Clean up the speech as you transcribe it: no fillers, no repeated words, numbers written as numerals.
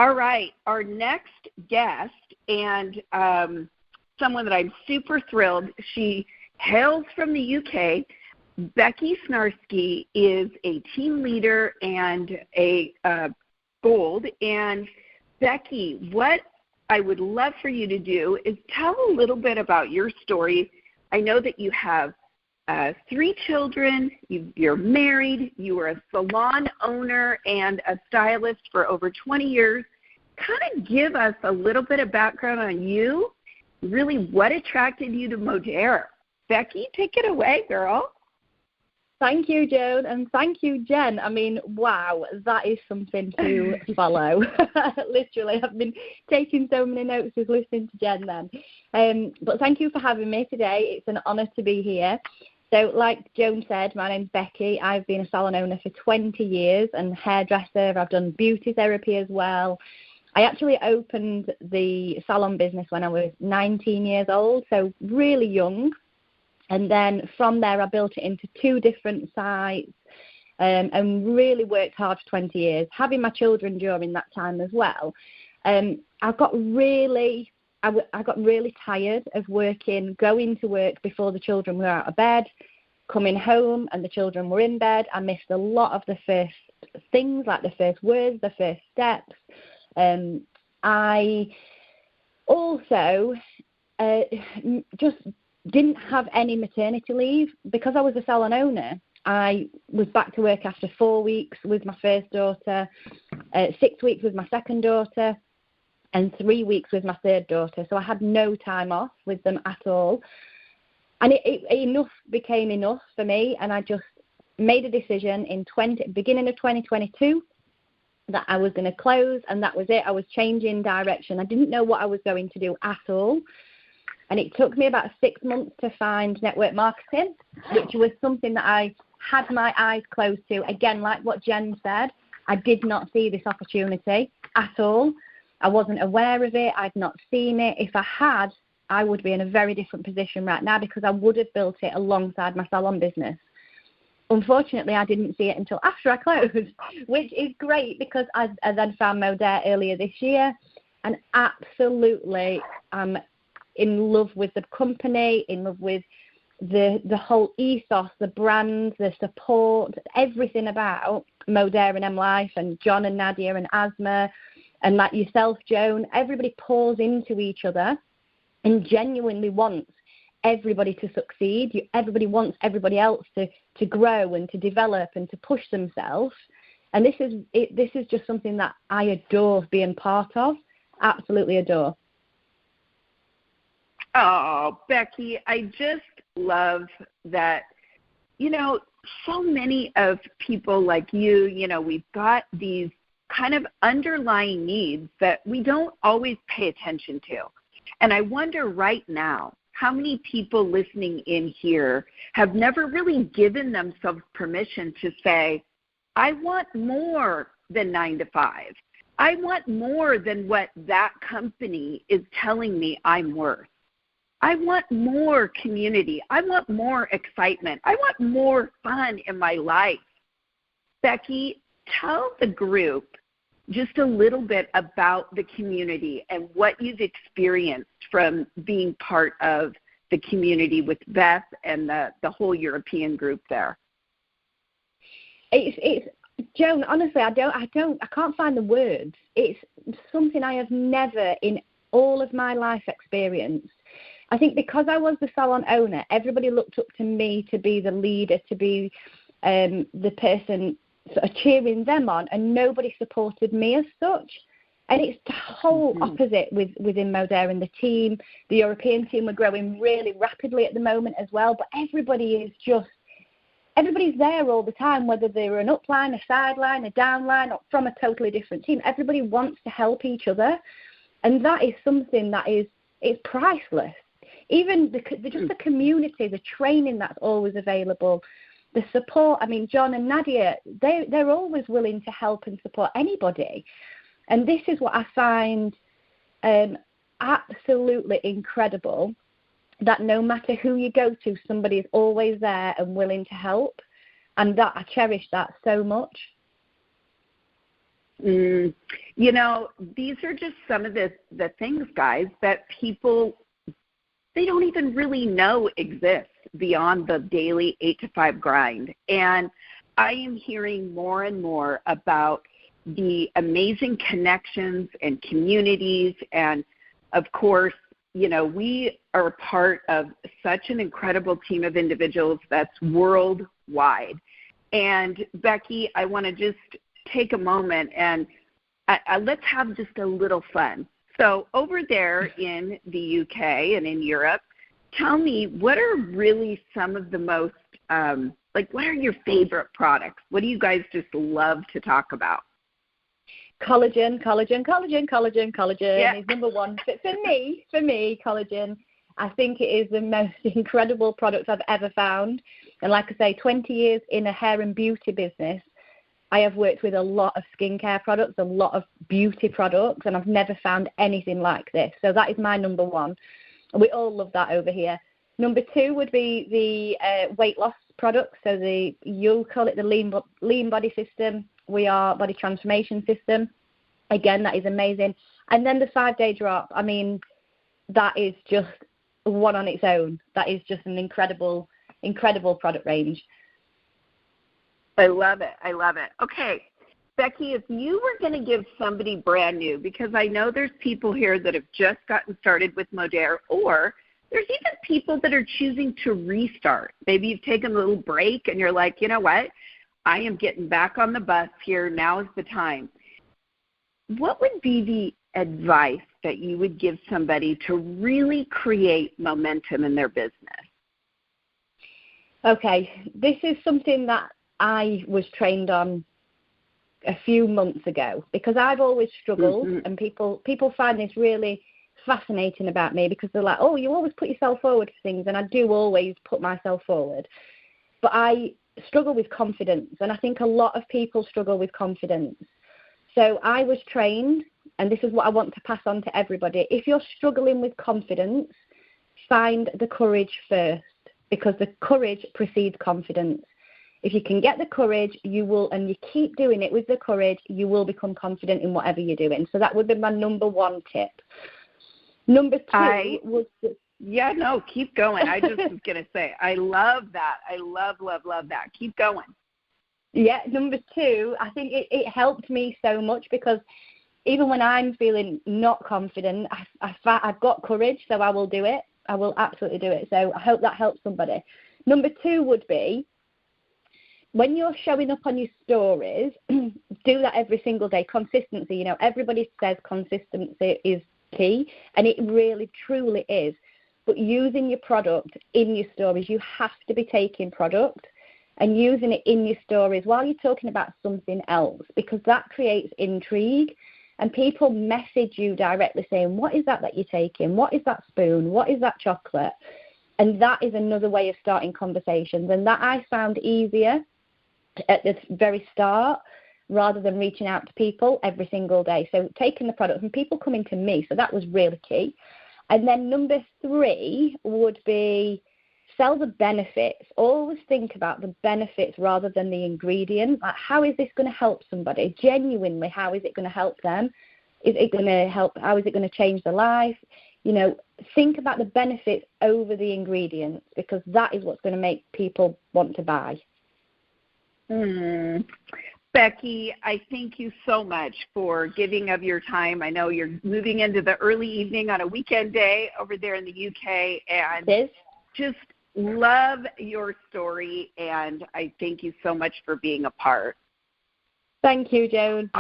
All right, our next guest, and someone that I'm super thrilled, she hails from the UK. Becky Snarski is a team leader and a Gold. And Becky, what I would love for you to do is tell a little bit about your story. I know that you have 3 children, you're married, you were a salon owner and a stylist for over 20 years. Kind of give us a little bit of background on you, really what attracted you to Modere. Becky, take it away, girl. Thank you, Joan, and thank you, Jen. I mean, wow, that is something to follow. Literally, I've been taking so many notes just listening to Jen then. But thank you for having me today. It's an honour to be here. So like Joan said, my name's Becky. I've been a salon owner for 20 years and hairdresser. I've done beauty therapy as well. I actually opened the salon business when I was 19 years old, so really young. And then from there, I built it into 2 different sites and really worked hard for 20 years, having my children during that time as well. I got really tired of going to work before the children were out of bed, coming home and the children were in bed. I missed a lot of the first things, like the first words, the first steps. I also just didn't have any maternity leave. Because I was a salon owner, I was back to work after 4 weeks with my first daughter, 6 weeks with my second daughter, and 3 weeks with my third daughter. So I had no time off with them at all. And enough became enough for me, and I just made a decision in beginning of 2022 that I was going to close, and that was it. I was changing direction. I didn't know what I was going to do at all. And it took me about 6 months to find network marketing, which was something that I had my eyes closed to. Again, like what Jen said, I did not see this opportunity at all. I wasn't aware of it. I'd not seen it. If I had, I would be in a very different position right now because I would have built it alongside my salon business. Unfortunately, I didn't see it until after I closed, which is great because I then found Modere earlier this year, and absolutely in love with the company, in love with the whole ethos, the brand, the support, everything about Modere and M Life and John and Nadia and Asma and like yourself, Joan. Everybody pours into each other and genuinely wants everybody to succeed. Everybody wants everybody else to grow and to develop and to push themselves. And this is just something that I adore being part of, absolutely adore. Oh, Becky, I just love that, so many of people like you, we've got these kind of underlying needs that we don't always pay attention to. And I wonder right now, how many people listening in here have never really given themselves permission to say, I want more than 9 to 5. I want more than what that company is telling me I'm worth. I want more community. I want more excitement. I want more fun in my life. Becky, tell the group just a little bit about the community and what you've experienced from being part of the community with Beth and the whole European group there. It's Joan, honestly, I can't find the words. It's something I have never in all of my life experienced. I think because I was the salon owner, everybody looked up to me to be the leader, to be the person sort of cheering them on, and nobody supported me as such. And it's the whole opposite within Modere and the team. The European team are growing really rapidly at the moment as well, but everybody's there all the time, whether they're an upline, a sideline, a downline, or from a totally different team. Everybody wants to help each other, and that is something that is priceless. Even just the community, the training that's always available, the support. I mean, John and Nadia, they're always willing to help and support anybody. And this is what I find absolutely incredible, that no matter who you go to, somebody is always there and willing to help. And that I cherish that so much. You know, these are just some of the things, guys, that people, they don't even really know exist beyond the daily 8 to 5 grind. And I am hearing more and more about the amazing connections and communities. And, of course, you know, we are a part of such an incredible team of individuals that's worldwide. And, Becky, I want to just take a moment and let's have just a little fun. So over there in the UK and in Europe, tell me, what are really some of the most, what are your favorite products? What do you guys just love to talk about? Collagen. Yeah. Is number one. For me, collagen, I think it is the most incredible product I've ever found. And like I say, 20 years in a hair and beauty business, I have worked with a lot of skincare products, a lot of beauty products, and I've never found anything like this. So that is my number one. We all love that over here. Number two would be the weight loss products. So you'll call it the lean body system. We are body transformation system. Again, that is amazing. And then the 5-day drop. I mean, that is just one on its own. That is just an incredible product range. I love it. Okay, Becky, if you were going to give somebody brand new, because I know there's people here that have just gotten started with Modere, or there's even people that are choosing to restart. Maybe you've taken a little break and you're like, you know what, I am getting back on the bus here. Now is the time. What would be the advice that you would give somebody to really create momentum in their business? Okay, this is something that I was trained on a few months ago, because I've always struggled, and people find this really fascinating about me, because they're like, oh, you always put yourself forward for things, and I do always put myself forward. But I struggle with confidence, and I think a lot of people struggle with confidence. So I was trained, and this is what I want to pass on to everybody. If you're struggling with confidence, find the courage first, because the courage precedes confidence. If you can get the courage, you will, and you keep doing it with the courage, you will become confident in whatever you're doing. So that would be my number one tip. Number two was... Yeah, no, keep going. I just was going to say, I love that. I love that. Keep going. Yeah, number two, I think it helped me so much, because even when I'm feeling not confident, I've got courage, so I will do it. I will absolutely do it. So I hope that helps somebody. Number two would be, when you're showing up on your stories, do that every single day. Consistency, you know, everybody says consistency is key, and it really, truly is. But using your product in your stories, you have to be taking product and using it in your stories while you're talking about something else, because that creates intrigue, and people message you directly saying, what is that you're taking? What is that spoon? What is that chocolate? And that is another way of starting conversations, and that I found easier at the very start rather than reaching out to people every single day. So taking the product, and people coming to me, so that was really key. And then number three would be sell the benefits. Always think about the benefits rather than the ingredient. Like, how is this going to help somebody? Genuinely, how is it going to help them? Is it going to help? How is it going to change their life? You know, think about the benefits over the ingredients, because that is what's going to make people want to buy. Becky, I thank you so much for giving of your time. I know you're moving into the early evening on a weekend day over there in the UK, and just love your story, and I thank you so much for being a part. Thank you, Joan.